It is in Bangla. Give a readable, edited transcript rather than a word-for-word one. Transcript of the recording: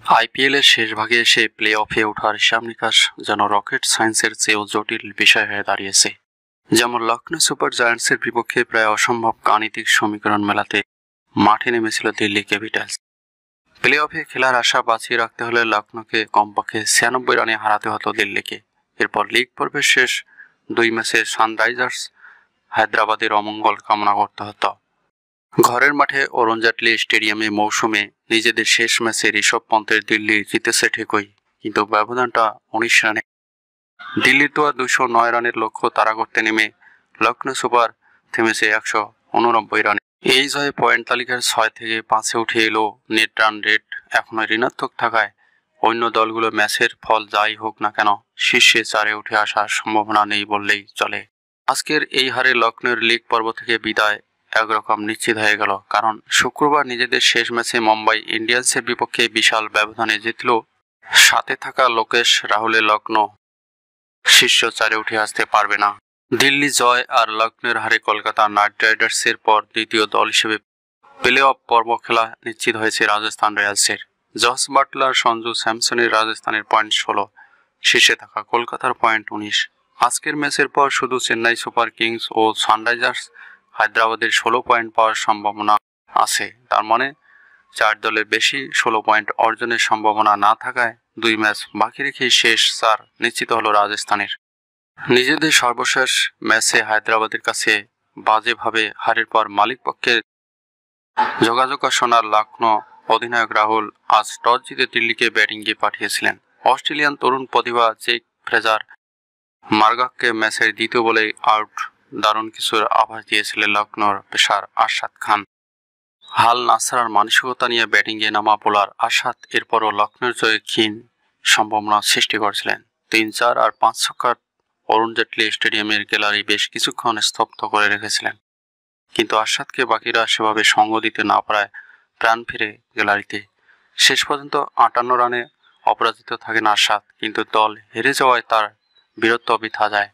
আইপিএলের শেষ ভাগে এসে প্লে অফে ওঠার হিসাব নিকাশ যেন রকেট সায়েন্সের চেয়েও জটিল বিষয় হয়ে দাঁড়িয়েছে। যেমন লখনৌ সুপার জায়ান্টসের বিপক্ষে প্রায় অসম্ভব গাণিতিক সমীকরণ মেলাতে মাঠে নেমেছিল দিল্লি ক্যাপিটালস। প্লে অফে খেলার আশা বাঁচিয়ে রাখতে হলে লখনৌকে কমপক্ষে 96 রানে হারাতে হতো দিল্লিকে। এরপর লিগ পর্বের শেষ 2 ম্যাচে সানরাইজার্স হায়দ্রাবাদের অমঙ্গল কামনা করতে হতো। ঘরের মাঠে অরুণ জেটলি স্টেডিয়ামে মৌসুমে নিজেদের শেষ ম্যাচে ঋষভ পন্থের দিল্লি জিতেছে ঠিকই, কিন্তু ব্যবধানটা 19 রানে। দিল্লির তো 209 রানের লক্ষ্য তাড়া করতে নেমে লখনৌ সুপার থেমেছে 189 রানে। এই জয়ে পয়েন্ট তালিকার 6 থেকে 5-এ উঠে এলো। নেট রান রেট এখনো ঋণাত্মক থাকায় অন্য দলগুলো ম্যাচের ফল যাই হোক না কেন শীর্ষে 4-এ উঠে আসার সম্ভাবনা নেই বললেই চলে। আজকের এই হারে লখনৌর লিগ পর্ব থেকে বিদায় একরকম নিশ্চিত হয়ে গেল, কারণ শুক্রবার নিজেদের শেষ ম্যাচে মুম্বাই ইন্ডিয়ান্সের বিপক্ষে বিশাল ব্যবধানে জিতল। সাথে থাকা লোকেশ রাহুলের লখনৌ শীর্ষ 4-এ উঠে আসতে পারবে না। দিল্লি জয় আর লখনৌর হারে কলকাতা নাইট রাইডার্সের পর দ্বিতীয় দল হিসেবে প্লে অফ পর্ব খেলা নিশ্চিত হয়েছে রাজস্থান রয়্যালসের। জস বাটলার, সঞ্জু স্যামসনের রাজস্থানের পয়েন্ট 16, শীর্ষে থাকা কলকাতার পয়েন্ট 19। আজকের ম্যাচের পর শুধু চেন্নাই সুপার কিংস ও সানরাইজার্স হায়দ্রাবাদের 16 পয়েন্ট পাওয়ার সম্ভাবনা আছে। তার মানে 4 দলের বেশি 16 পয়েন্ট অর্জনের সম্ভাবনা না থাকায় 2 ম্যাচ বাকি রেখে শেষ 4 নিশ্চিত হলো রাজস্থানের। নিজেদের সর্বশেষ ম্যাচে হায়দ্রাবাদের কাছে বাজেভাবে হারের পর মালিক পক্ষের যোগাযোগ শোনার লখনৌ অধিনায়ক রাহুল আজ টস জিতে দিল্লিকে ব্যাটিংয়ে পাঠিয়েছিলেন। অস্ট্রেলিয়ান তরুণ প্রতিভা জেক ফ্রেজার মার্গাককে ম্যাচের দ্বিতীয় বলে আউট দারুণ কিছুর আভাস দিয়েছিলেন লখনৌর পেসার আরশাদ খান। হাল না ছাড়ার মানসিকতা নিয়ে ব্যাটিংয়ে নামা বোলার আরশাদ এরপরও লখনৌর জয়ে ক্ষীণ সম্ভাবনা সৃষ্টি করেছিলেন। 3-4 আর 5 ছক্কার অরুণ জেটলি স্টেডিয়ামের গ্যালারি বেশ কিছুক্ষণ স্তব্ধ করে রেখেছিলেন, কিন্তু আরশাদকে বাকিরা সেভাবে সঙ্গ দিতে না পারায় প্রাণ ফিরে গ্যালারিতে। শেষ পর্যন্ত 58 রানে অপরাজিত থাকেন আরশাদ, কিন্তু দল হেরে যাওয়ায় তার বীরত্ব বৃথা যায়।